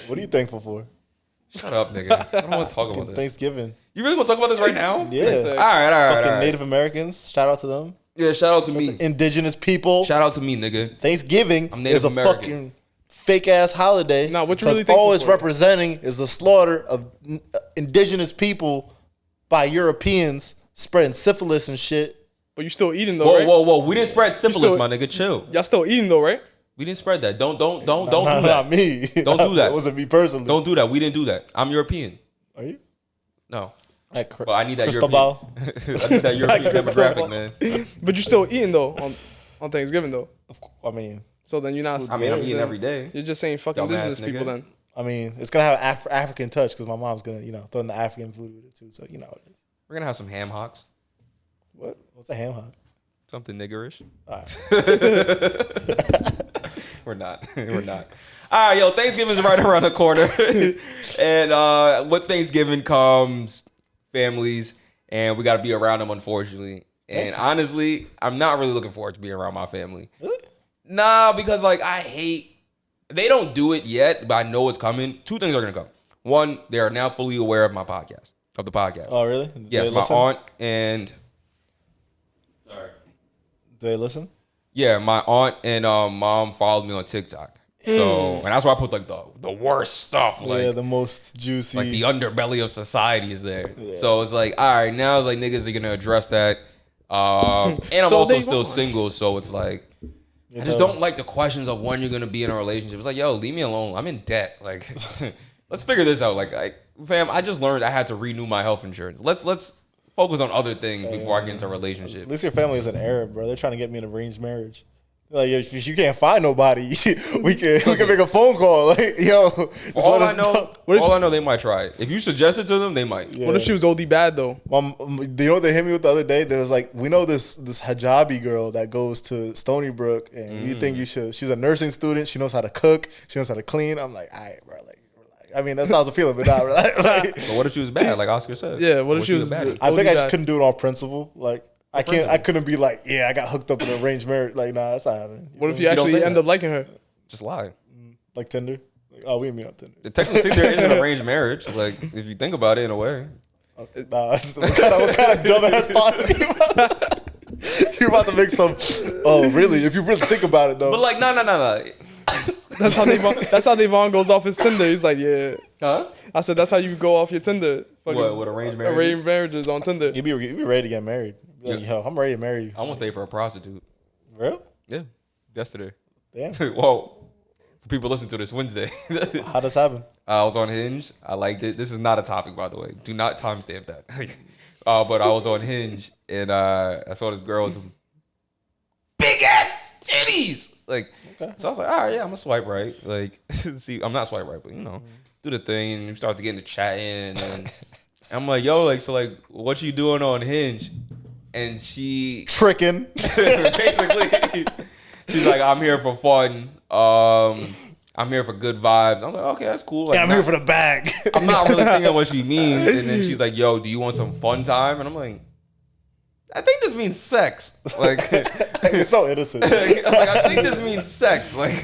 What are you thankful for? Shut up, nigga. I don't want to talk about this. Thanksgiving. You really want to talk about this right now? Yeah. All right. Fucking Native Americans. Shout out to them. Yeah, shout out to me. Indigenous people. Shout out to me, nigga. Thanksgiving I'm Native is a American. fucking fake ass holiday. Nah, what you really thankful all it's for? representing is the slaughter of indigenous people by Europeans spreading syphilis and shit. But you still eating though, right? Whoa. We didn't spread syphilis, still- my nigga. Chill. Y'all still eating though, right? We didn't spread that. Don't do that. Not me. Don't do that. That wasn't me personally. Don't do that. We didn't do that. I'm European. Are you? No. Well, I need that Crystal European. ball. I need that European demographic, man. But you still eating though on Thanksgiving though. Of course, I mean, So then you're not. I mean, I'm eating every day. You're just saying fucking Dumbass indigenous people nigga. then. it's gonna have African touch because my mom's gonna, throw in the African food with it too. So you know how it is. We're gonna have some ham hocks. What? What's a ham hock? Something niggerish. All right. We're not. All right, yo, Thanksgiving's right around the corner. And with Thanksgiving comes families, and we got to be around them, unfortunately. And honestly, I'm not really looking forward to being around my family. Really? Nah, because they don't do it yet, but I know it's coming. Two things are going to come. One, they are now fully aware of the podcast. Oh, really? Yes, my aunt and... Sorry. Do they listen? Yeah, my aunt and mom followed me on TikTok. So, and that's why I put like the worst stuff, like the most juicy, like the underbelly of society is there. Yeah. So it's like, all right, now it's like niggas are gonna address that. And I'm So also they still won't. single, so it's like I just don't like the questions of when you're gonna be in a relationship. It's like, yo, leave me alone. I'm in debt. Like, let's figure this out. Like, fam, I just learned I had to renew my health insurance. Let's focus on other things before I get into a relationship. At least your family is an Arab, bro. They're trying to get me an arranged marriage. Like, yo, if you can't find nobody, we can make a phone call. Like, yo, just All let us I know, they might try it. If you suggest it to them, they might. Yeah. What if she was OD bad though? Do you know what they hit me with the other day? There was like, we know this hijabi girl that goes to Stony Brook, and you think you should. She's a nursing student. She knows how to cook. She knows how to clean. I'm like, all right, bro. Like, I mean, that's how I was feeling, but not like. But what if she was bad, like Oscar said? Yeah, what if she was bad? I think I just bad? couldn't do it on principle. Like, I couldn't be like, yeah, I got hooked up in an arranged marriage. Like, nah, that's not happening. What if you don't actually say end that. up liking her? Just lie. Like Tinder? Like, oh, we meet on Tinder. Technically, there is an arranged marriage. Like, if you think about it in a way. Nah, what kind of dumbass thought are you about? You're about to make some. Oh, really? If you really think about it, though. But like, no. That's how Devon goes off his Tinder. He's like, yeah. Huh? I said that's how you go off your Tinder. What, with arranged marriages? Arranged marriages on Tinder. you be ready to get married. Be like, yo, I'm ready to marry you. I won't pay for a prostitute. Real? Yeah. Yesterday. Damn. Whoa. People listen to this Wednesday. How does happen? I was on Hinge. I liked it. This is not a topic, by the way. Do not timestamp that. But I was on Hinge, and I saw this girl with some big ass titties. Like, Okay. so I was like, all right, yeah, I'm gonna swipe right. Like, see, I'm not swipe right, but do the thing, and you start to get into chatting, and I'm like, yo, like, so like, what you doing on Hinge? And she Tricking. basically, she's like, I'm here for fun. I'm here for good vibes. I was like, okay, that's cool. Like, Yeah, I'm here for the bag. I'm not really thinking what she means. And then she's like, yo, do you want some fun time? And I'm like, I think this means sex. Like, You're so innocent. I think this means sex. Like,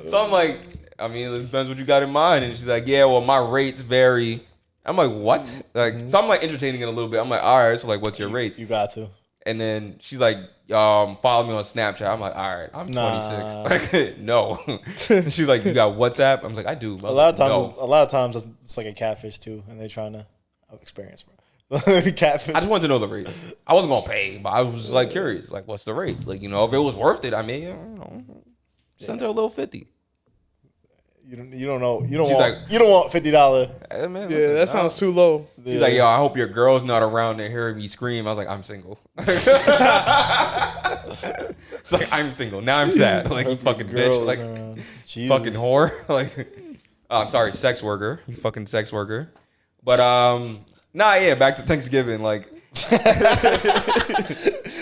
so I'm like, I mean, it depends what you got in mind. And she's like, yeah, well, my rates vary. I'm like, what? Like, so I'm like entertaining it a little bit. I'm like, all right, so like, what's your rates? You got to. And then she's like, follow me on Snapchat. I'm like, all right, I'm 26. Nah. Like, no. She's like, you got WhatsApp? I was like, I do. A lot of times, it's like a catfish too, and they're trying to have experience, bro. Catfish. I just wanted to know the rates. I wasn't gonna pay, but I was just like curious, like, what's the rates? Like, if it was worth it, I mean, send her a little 50. You don't know. You don't She's want. like- You don't want $50. Hey, man, Yeah, listen, that sounds too low. He's like, yo, I hope your girl's not around there hearing me scream. I was like, I'm single. It's like, I'm single. Now I'm sad. Like, you fucking bitch. Like, fucking whore. Like, I'm sorry, sex worker. You fucking sex worker. But, yeah, back to Thanksgiving. Like,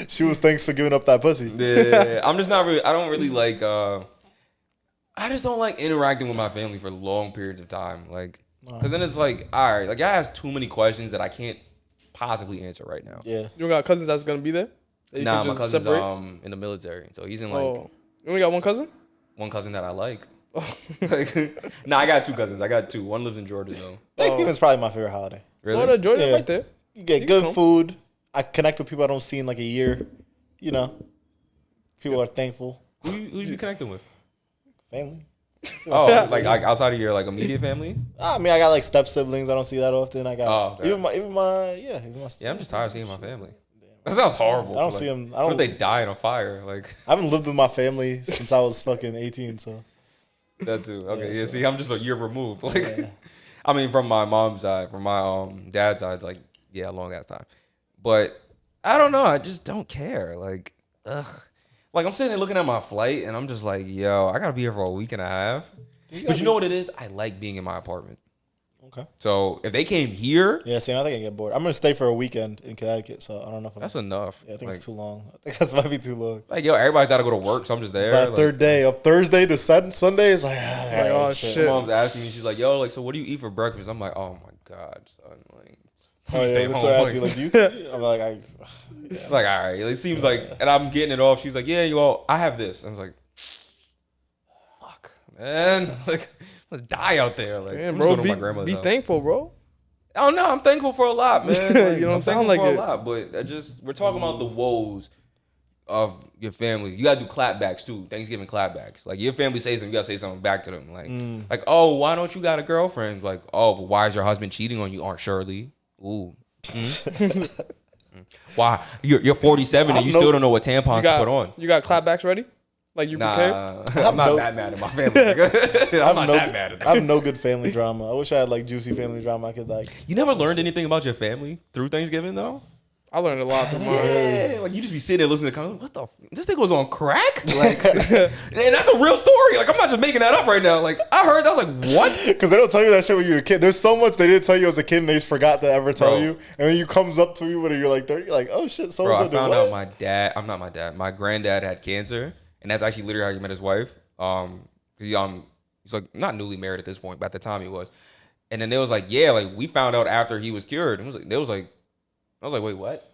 She was thanks for giving up that pussy. yeah, I'm just not really, I don't really like, I just don't like interacting with my family for long periods of time. Like, because then it's like, all right, like, I ask too many questions that I can't possibly answer right now. Yeah. You don't got cousins that's gonna be there? That you Nah, can my just cousin's separate? in the military, so he's in like Oh, you only got one cousin? one cousin that I like. Nah, I got 2 cousins. I got 2. One lives in Georgia though. Thanksgiving's probably my favorite holiday. Really? Florida, Georgia, Yeah. right there. You get good food. I connect with people I don't see in like a year. You know, people are thankful. Who you connecting with? Family. Oh, like outside of your like immediate family? I mean, I got like step siblings. I don't see that often. I got Oh, okay. even my Yeah, I'm just tired of seeing my family. That sounds horrible. I don't see them. What if they die in a fire? Like I haven't lived with my family since I was fucking 18. So that too. Okay, yeah. so- See, I'm just a year removed. Like, I mean, from my mom's side, from my dad's side, it's like a long ass time. But I don't know. I just don't care. Like, ugh. Like I'm sitting there looking at my flight, and I'm just like, yo, I gotta be here for a week and a half. But you know what it is? I like being in my apartment. okay. So if they came here, Yeah, see, I think I get bored. I'm gonna stay for a weekend in Connecticut, so I don't know if that's enough. Yeah, I think like, it's too long. I think that might be too long. like, yo, everybody's gotta go to work, so I'm just there. By Like, third day of Thursday to Sunday is like, oh, shit. my mom's asking me, she's like, yo, like, so what do you eat for breakfast? I'm like, oh my god, son, like, Oh, stay yeah, home. so Like, like, do you I'm like, like, all right, it seems like, and I'm getting it off. She's like, yeah, I have this. I was like, fuck, man, like, I'm gonna die out there. Like, Man, I'm bro, just going to my grandmother's be house. thankful, bro. Oh no, I'm thankful for a lot, man. Like, You don't I'm sound thankful like for it. a lot, but we're talking about the woes of your family. You gotta do clapbacks too. Thanksgiving clapbacks. Like your family says something, you gotta say something back to them. Like, oh, why don't you got a girlfriend? Like, oh, but why is your husband cheating on you, Aunt Shirley? Ooh. Why you're 47 and you still don't know what tampons to put on? You got clapbacks ready? Like you prepared? I'm not that mad at my family. nigga. I'm not that mad at them. I have no good family drama. I wish I had like juicy family drama. I could like. You never learned anything about your family through Thanksgiving though? I learned a lot from mine. Yeah, like you just be sitting there listening to comments. What the? This thing was on crack? Like, and that's a real story. Like I'm not just making that up right now. Like I heard, I was like, what? Because they don't tell you that shit when you're a kid. There's so much they didn't tell you as a kid, and they just forgot to ever tell Bro. you. And then you comes up to you when you're like 30, you're like, oh shit, so Bro, and I so found did out what? my dad. I'm not my dad. My granddad had cancer, and that's actually literally how he met his wife. He's like not newly married at this point, but at the time he was. And then they was like, yeah, like we found out after he was cured. And I was like, wait, what?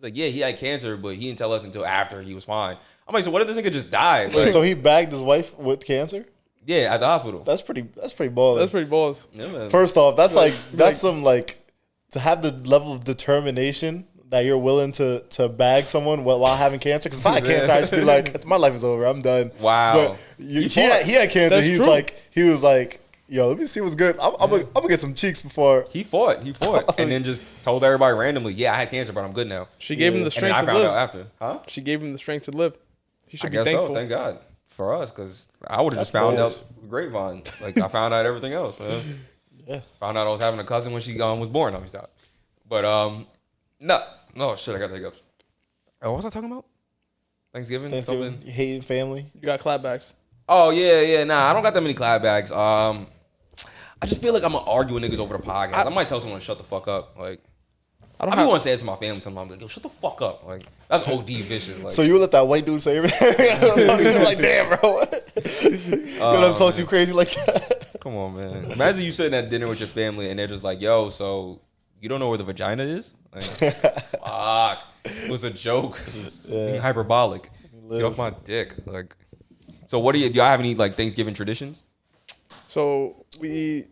Like, yeah, he had cancer, but he didn't tell us until after he was fine. I'm like, so what if this nigga just died? Like, So he bagged his wife with cancer. yeah, at the hospital. That's pretty baller. That's pretty balls. Yeah, man. First off, that's some like to have the level of determination that you're willing to bag someone while having cancer. Because if I had cancer, I'd just be like, my life is over. I'm done. Wow. But he had cancer. That's true. He was like, yo, let me see what's good. I'm gonna get some cheeks before. He fought, and then just told everybody randomly, yeah, I had cancer, but I'm good now. She gave him the And then strength I to found live. out after. Huh? She gave him the strength to live. He should I be guess thankful. so. Thank God for us, because I would have just That's found bold. out grapevine. Like I found out everything else, man. Yeah. Found out I was having a cousin when she was born. Let me stop. But no shit. I got the hiccups. Oh, what was I talking about? Thanksgiving. Thanksgiving, Something. hating family. You got clapbacks. Oh yeah. Nah, I don't got that many clapbacks. I just feel like I'm gonna argue with niggas over the podcast. I might tell someone to shut the fuck up. Like I I don't be have. want to say it to my family sometimes. Like, yo, shut the fuck up. Like that's OD vicious. Like, So you would let that white dude say everything? I'm like, damn, bro. What? You let him talk too crazy like that? come on, man. Imagine you sitting at dinner with your family and they're just like, yo, so you don't know where the vagina is? Like, fuck. It was a joke. It was being hyperbolic. Get off my dick. Like, so what do y'all have any like Thanksgiving traditions? So we eat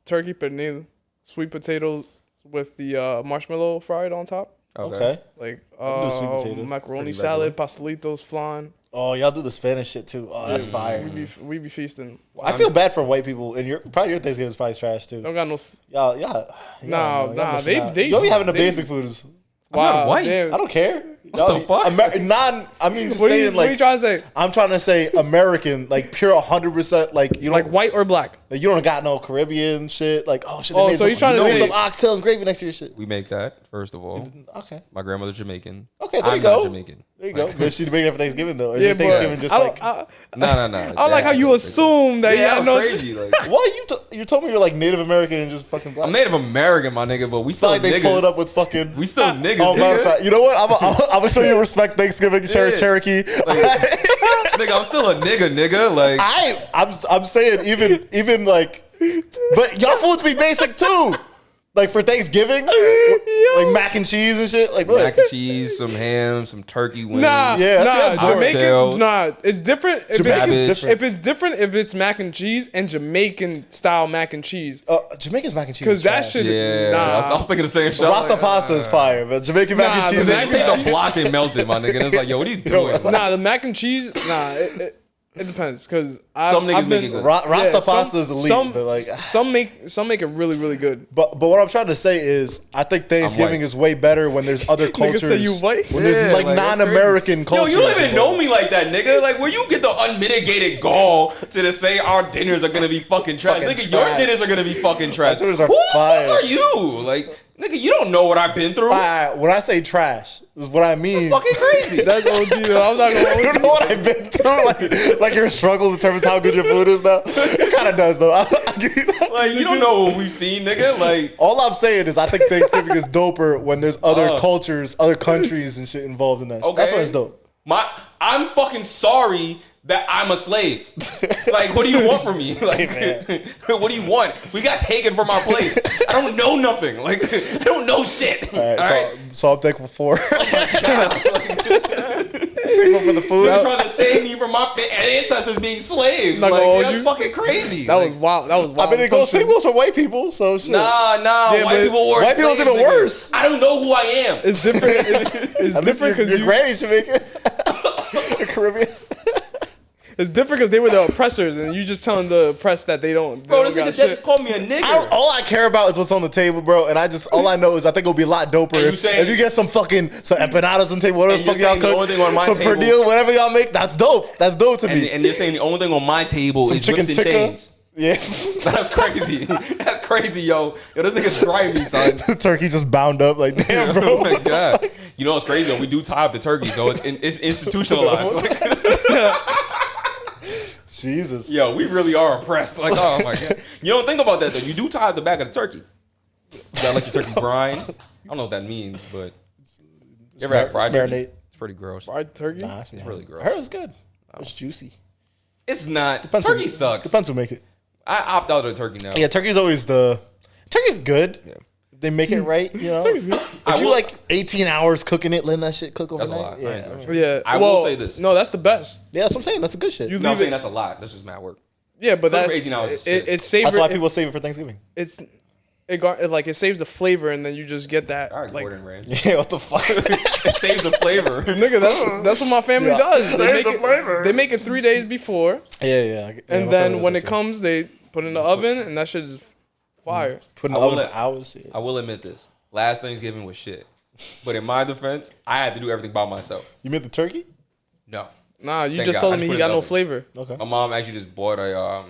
turkey pernil, sweet potatoes with the marshmallow fried on top. Okay. Like can do sweet potato. macaroni Pretty salad, pastelitos, flan. Oh, y'all do the Spanish shit too. Oh, that's fire. We be feasting. I feel bad for white people, and probably your Thanksgiving is probably trash too. Don't got no. Y'all, Nah, missing out. they- Y'all be having the they- basic foods. not white. damn. I don't care. What the fuck? I mean, just What are you saying like. trying to say? I'm trying to say American, like pure 100%. Like you don't Like white or black? Like, you don't got no Caribbean shit. Like oh shit. They Oh, made so some, you trying to they made say- some oxtail and gravy next to your shit. We make that, first of all. Okay. My grandmother's Jamaican. Okay, there I'm you go. not Jamaican. There you go. But she made it for Thanksgiving though. Or Yeah, yeah, Thanksgiving but just I like. don't- No. I don't like how you assume that. Yeah, Yeah, I'm no. crazy. Like, Well, you told me you're like Native American and just fucking black. I'm Native American, my nigga, but we It's still not like they niggas. pull it up with fucking. We still niggas. Oh, matter of nigga. fact, you know what? I'm gonna show you respect Thanksgiving, Yeah. Cherokee. Nigga, I'm still a nigga. Like, I'm saying even like, but y'all foods be basic too. Like for Thanksgiving, like mac and cheese and shit. Like what? Mac and cheese, some ham, some turkey wings. Nah, Yeah, that's Jamaican. boring. Nah, it's different. Jamaican's different. If it's different, if it's mac and cheese and Jamaican style mac and cheese. Jamaican's mac and cheese. Because that trash. shit. Yeah, Nah. I was thinking the same shit. Rasta pasta is fire, but Jamaican mac and Nah, cheese the is They take the block and melt it, my nigga. And it's like, yo, what are you doing? Nah, the mac and cheese. Nah, it depends. Because Some niggas make it good. Rasta pasta is elite, but like some make it really really good. But what I'm trying to say is, I think Thanksgiving white. is way better when there's other cultures. say you white? When there's Yeah, like like, that's non-American Yo, cultures. you don't even know involved. me like that, nigga. Like, where you get the unmitigated gall to say our dinners are gonna be fucking trash? Fucking Nigga, your trash. dinners are gonna be fucking trash. My dinners are Who the fire. fuck are you? Like, nigga, you don't know what I've been through. When I say trash, this is what I mean. Fucking crazy. That's OG though. I'm not gonna. You don't know what I've been through. Like your struggle determines how good your food is now. It kind of does though. I'll give you that. Like, you don't know what we've seen, nigga. Like, All I'm saying is I think Thanksgiving is doper when there's other cultures, other countries and shit involved in that. okay. That's when it's dope. I'm fucking sorry that I'm a slave. Like, what do you want from me? Like, what do you want? We got taken from our place. I don't know nothing. Like, I don't know shit. All right, All right? so I'm thankful for. Thankful for the food. You're trying to save me from my ancestors being slaves. Not Like, gonna hold that's you. fucking crazy. That Like, was wild. That was wild. I mean, it goes assumption. singles for white people, so shit. Nah, Yeah, white but people were white people's slaves, even nigga. worse. I don't know who I am. It's different. It's At least different because your granny's Jamaican. Caribbean. it's different because they were the oppressors, and you just telling the oppressed that they don't. Bro, they this don't nigga got just called me a nigga. All I care about is what's on the table, bro. And all I know is I think it'll be a lot doper And you if saying- you get some empanadas on the table, whatever And the fuck you're y'all saying the only thing on my cook, some table- pernil, whatever y'all make. That's dope. That's dope to me. And you're saying the only thing on my table Some is chicken whips and tikka. chains. Yeah. That's crazy. That's crazy, yo. Yo, this nigga's trying me, son. The turkey just bound up like, damn, bro. Oh my god. You know what's crazy though? We do tie up the turkey, so it's institutionalized. Jesus. Yo, we really are oppressed. Like, oh my god. You don't think about that though. You do tie up the back of the turkey. You gotta let your turkey brine. I don't know what that means, but you ever had fried turkey? marinate. It's pretty gross. fried turkey. Nah, actually, It's really gross. I heard it was good. It's juicy. It's not. Depends Turkey who, sucks. Depends who make it. I opt out of the turkey now. Yeah, turkey's always turkey's good. Yeah. If they make it right, you know. I If you will- like 18 hours cooking it, letting that shit cook That's overnight. a lot. I Yeah, ain't I doing mean, Yeah, I well, will say this. No, that's the best. yeah, that's what I'm saying. That's a good shit. You No, I'm leave saying it. that's a lot. That's just mad work. Yeah, but Cook that for 18 hours is sick. it saves That's why people save it for Thanksgiving. it saves the flavor, and then you just get that. All right, Like, Gordon Ramsay. Yeah, what the fuck? It saves the flavor. nigga, that's what my family Yeah. does. They Saves make the it. flavor. They make it 3 days before, Yeah. and then when it comes, they put it in the oven, and that shit is fire. put in the I will oven let- for hours. Yeah. I will admit this. Last Thanksgiving was shit. But in my defense, I had to do everything by myself. You made the turkey? No. Nah, you Thank just God. told I me just he put it got in the no oven. flavor. Okay. My mom actually just bought a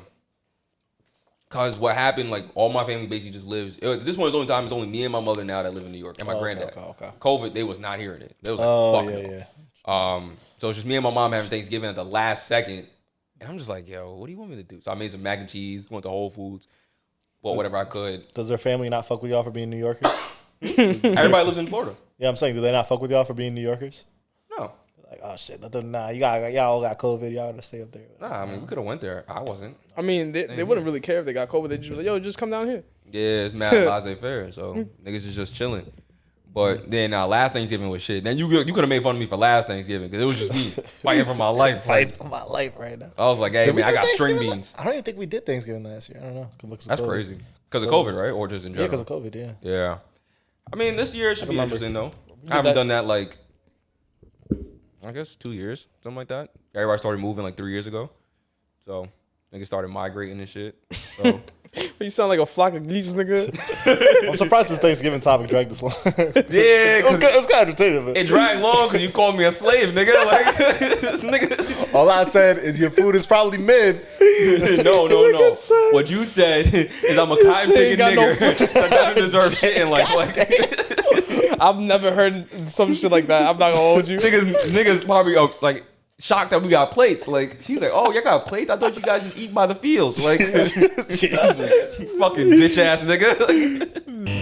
cause what happened, like all my family basically just lives. This one is the only time it's only me and my mother now that live in New York and my granddad. Okay. COVID, they was not hearing it. They was like, Oh, fuck yeah, no. yeah. So it's just me and my mom having Thanksgiving at the last second. And I'm just like, yo, what do you want me to do? So I made some mac and cheese, went to Whole Foods, bought whatever I could. Does their family not fuck with y'all for being New Yorkers? Everybody lives in Florida. Yeah, I'm saying, do they not fuck with y'all for being New Yorkers? No. Like, oh shit, y'all all got COVID. Y'all gotta stay up there. Nah, I mean, we could have went there. I wasn't. I mean, they wouldn't really care if they got COVID. They just be like, yo, just come down here. Yeah, it's mad laissez-faire, so niggas is just chilling. But then last Thanksgiving was shit. Then you could have made fun of me for last Thanksgiving because it was just me fighting for my life. Fight for my life right now. I was like, hey, Did we man, I do got string Thanksgiving beans. I don't even think we did Thanksgiving last year. I don't know. That's crazy. Because of COVID, right? Or just in Yeah, general? because of COVID. Yeah. Yeah. I mean, this year should be remember. interesting, though. did I haven't that- done that, like, I guess 2 years, something like that. Everybody started moving, like, 3 years ago. So, niggas started migrating and shit. So, You sound like a flock of geese, nigga. I'm surprised this Thanksgiving topic dragged this long. yeah, It was 'cause good. It was kind of entertaining. But it dragged long because you called me a slave, nigga. Like, this nigga. all I said is your food is probably mid. No. just said- What you said is I'm a cotton shit picking ain't got no nigga that doesn't deserve shit in life. Like, I've never heard some shit like that. I'm not gonna hold you. niggas probably like shocked that we got plates. Like, she's like, oh, y'all got plates? I thought you guys just eat by the field. Like, Jesus. fucking bitch ass nigga.